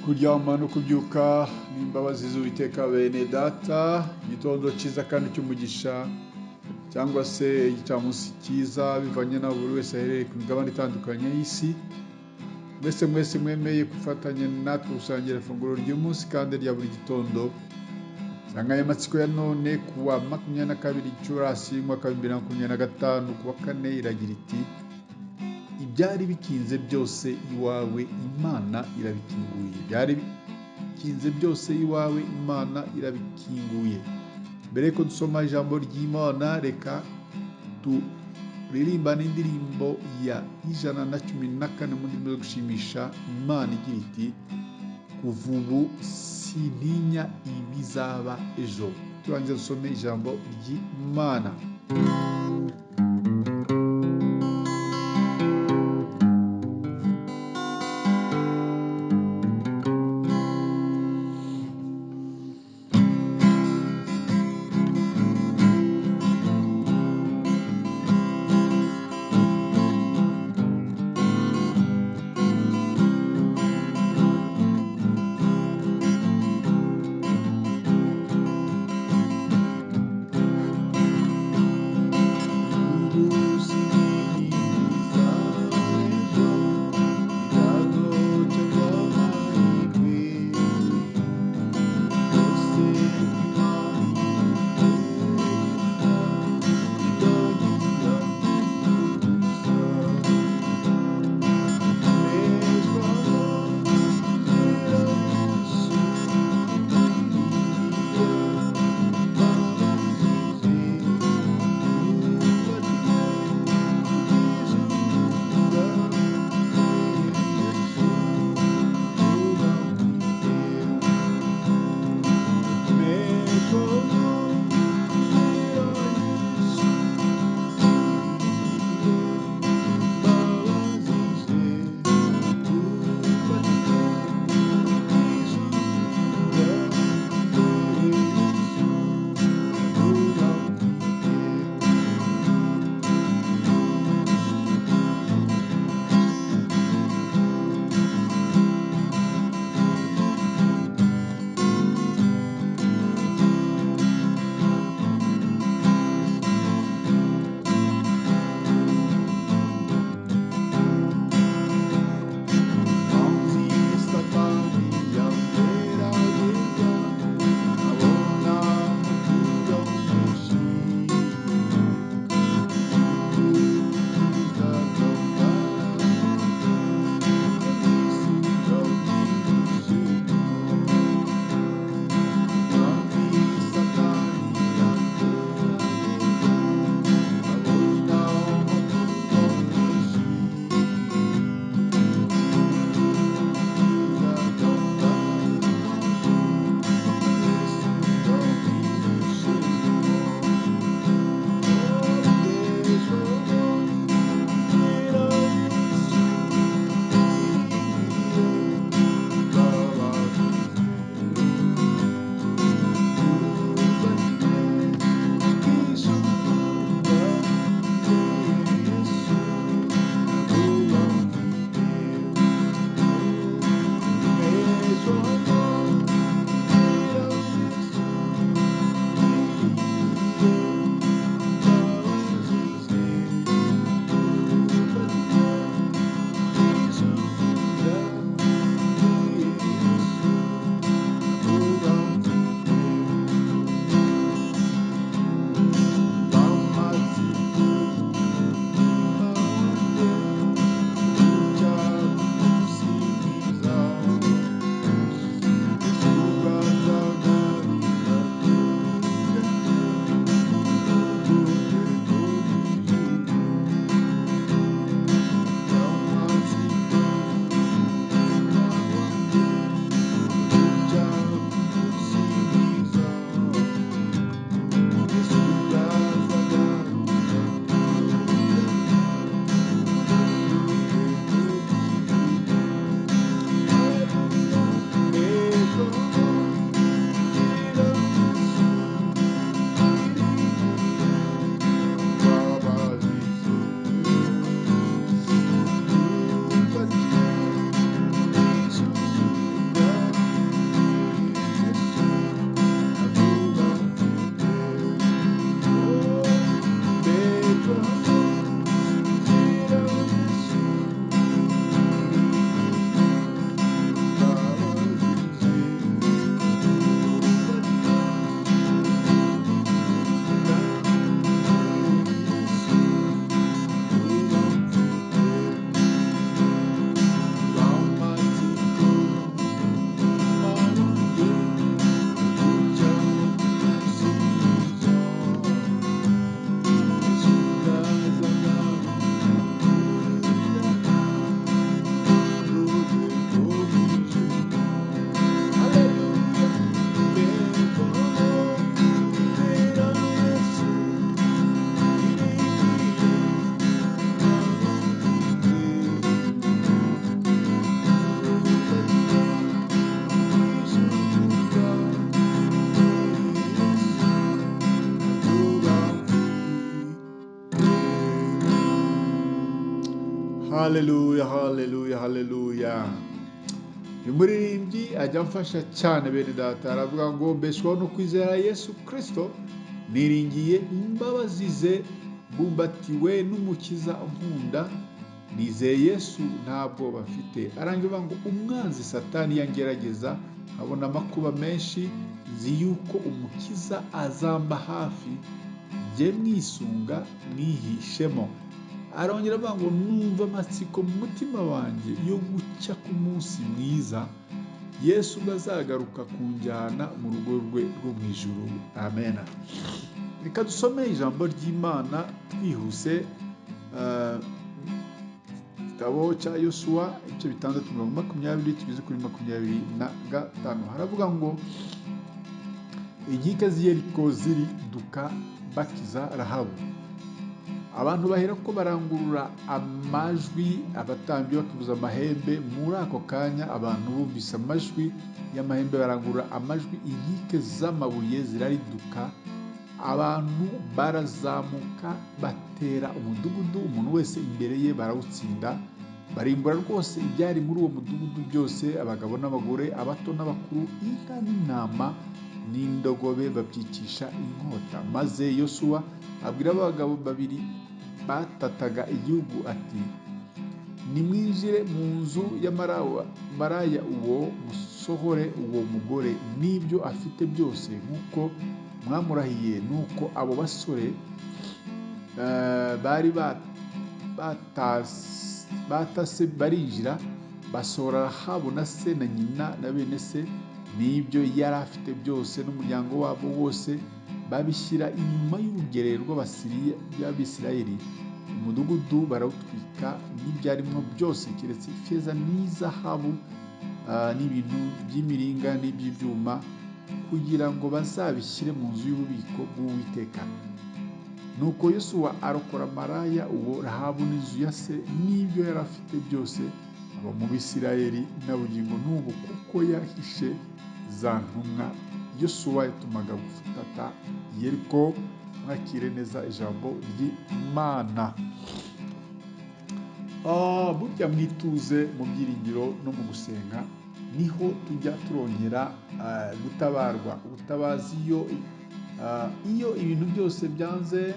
kuryama no kubyuka n'imbabazi z'Uwiteka bene data, igitondo cyiza kandi cy'umugisha cyangwa se igicamunsi cyiza bivanye na buri wese aherereye ku migabane itandukanye y'isi. Mwese mwemeye gufatanya natwe gusangira ifunguro ry'umunsi kandi rya buri gitondo. Insanganyamatsiko ya none kuwa 22 Gicurasi 2025 kuwa kane iragira iti ibyari bikinze byose iwawe Imana irabikinguye. Ibyari bikinze byose iwawe Imana irabikinguye. Mbere ko dusoma ijambo ry'Imana, reka turirimbane indirimbo ya 114 mu ndimi zo gushimisha Imana igira iti kuva ubu sintinya ibizaba ejo. Turangiza dusome ijambo ry'Imana. Haleluya, haleluya, haleluya. Uyu muririmbyi ajya amfasha cyane bene data, aravuga ngo mbeshwaho no kwizera Yesu Kristo, niringiye imbabazi ze, mbumbatiwe n'umukiza unkunda, nizeye Yesu nta bwoba mfite. Arangira ngo umwanzi Satani yangerageza, abona amakuba menshi, nzi yuko umukiza azamba hafi, jye mwisunga mwihishemo. Arongera avuga ngo numva amatsiko mu mutima wanjye yo gucya ku munsi mwiza, Yesu ubwo azagaruka kunjyana mu rugo rwe rwo mu ijuru. Amen. Reka dusome ijambo ry'Imana twihuse, igitabo cya Yosuwa ibice 6:20 tugeze kuri 25. Haravuga ngo inkike z'i Yeriko ziriduka bakiza Rahabu. Abantu bahera ko barangurura amajwi, abatambyi bakivuza amahembe. Muri ako kanya abantu bumvise amajwi y'amahembe barangurura amajwi, inkike z'amabuye zirariduka, abantu barazamuka batera umudugudu, umuntu wese imbere ye barawutsinda, barimbura rwose ibyari muri uwo mudugudu byose, abagabo n'abagore, abato n'abakuru, inka n'intama n'indogobe babyicisha inkota. Maze Yosuwa abwira abagabo babiri batataga igihugu ati, nimwinjire mu nzu y'amaraya uwo, musohore uwo mugore n'ibyo afite byose nk'uko mwamurahiye. Nuko abo basore bari batase barinjira, basohora Rahabu na se na nyina na bene se n'ibyo yari afite byose n'umuryango wabo wose, babishyira inyuma y'urugerero rw'Abisirayeli. Umudugudu barawutwika n'ibyarimo byose, keretse ifeza n'izahabu n'ibintu by'imiringa n'iby'ibyuma, kugira ngo bazabishyire mu nzu y'ububiko bw'Uwiteka. Nuko Yosuwa arokora maraya uwo, Rahabu n'inzu ya se n'ibyo yari afite byose, aba mu Bisirayeli na bugingo n'ubu, kuko yahishe za ntumwa Yosuwa yatumaga gufata Yeriko. Mwakire neza ijambo ry'Imana. Burya mwituze mu byiringiro no mu gusenga niho tujya turongera gutabarwa. Ubutabazi iyo ibintu byose byanze,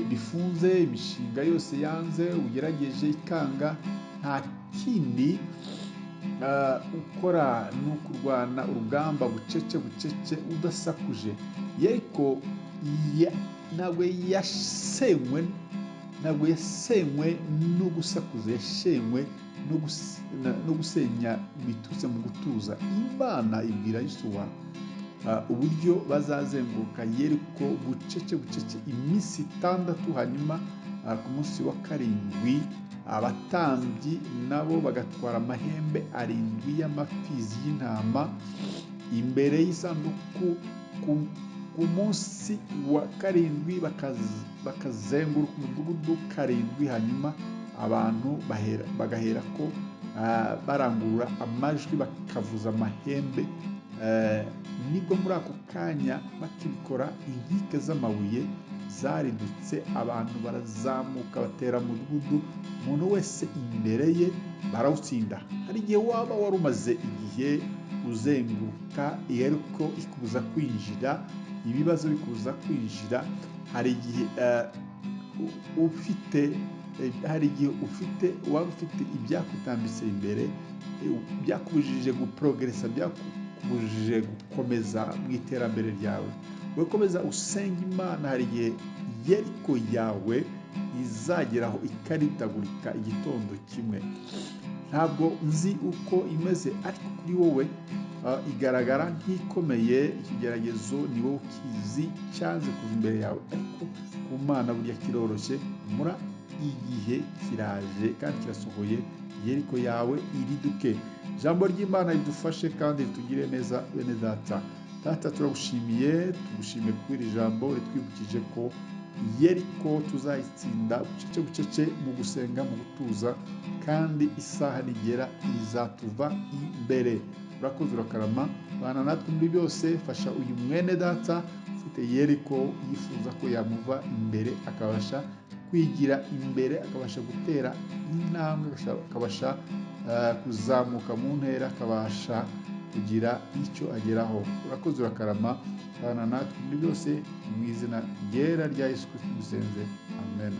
bifunze, imishinga yose yanze, ugerageje ikanga, nta kindi ukora ni ukurwana urugamba bucece bucece udasakuje. Yeriko ntabwo yasenywe no gusakuza, yashenywe no gusenya biturutse mu gutuza. Imana ibwira Yosuwa uburyo bazazenguruka Yeriko bucece bucece iminsi 6, hanyuma ku munsi wa karindwi abatambyi nabo bagatwara amahembe 7 y'amapfizi y'intama imbere y'isanduku. Ku munsi wa karindwi bakazenguruka umudugudu 7, hanyuma abantu bagahera ko barangurura amajwi bakavuza amahembe. Nibwo muri ako kanya bakibikora, inkike z'amabuye zaridutse, abantu barazamuka batera umudugudu, umuntu wese imbere ye barawutsinda. Hari igihe waba wari umaze igihe uzenguruka Yeriko ikubuza kwinjira, ibibazo bikubuza kwinjira, hari igihe waba ufite ibyakutambitse imbere, byakubujije guprogeresa, byakubujije gukomeza mu iterambere ryawe. Ukomeza usenga Imana, hari igihe Yeriko yawe izageraho ikaritagurika igitondo kimwe. Ntabwo nzi uko imeze, ariko kuri wowe igaragara nk'ikomeye. Ikigeragezo ni wowe ukizi cyanze kuva imbere yawe, ariko ku Mana burya kiroroshye. Muri igihe kiraje kandi kirasohoye, Yeriko yawe iriduke. Ijambo ry'Imana ridufashe kandi ritugire neza bene data. Data turagushimiye, tugushimiye kuri iri jambo ritwibukije ko Yeriko tuzayitsinda bucece bucece mu gusenga, mu gutuza, kandi isaha nigera izatuva imbere. Urakoze, urakarama, bana natwe muri byose. Fasha uyu mwene data ufite Yeriko yifuza ko yamuva imbere akabasha kwigira imbere, akabasha gutera intambwe, akabasha kuzamuka mu ntera, akabasha kugira icyo ageraho. Urakoze urakarama, bana natwe muri byose, mu izina ryera rya Yesu Kristo dusenze, amen.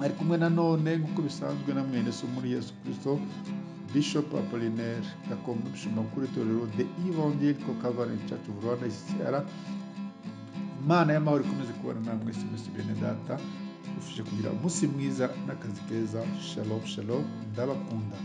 Ari kumwe nanone nk'uko bisanzwe na mwene so muri Yesu Kristo, Bishop Apollinaire Gakombe, umushumba mukuru w'itorero The Evangelical Calvary Church of Rwanda ICCR. Imana y'amahoro ikomeze kubana namwe mwese bene data, dufashe kugira umunsi mwiza n'akazi keza. Shalom shalom, ndabakunda.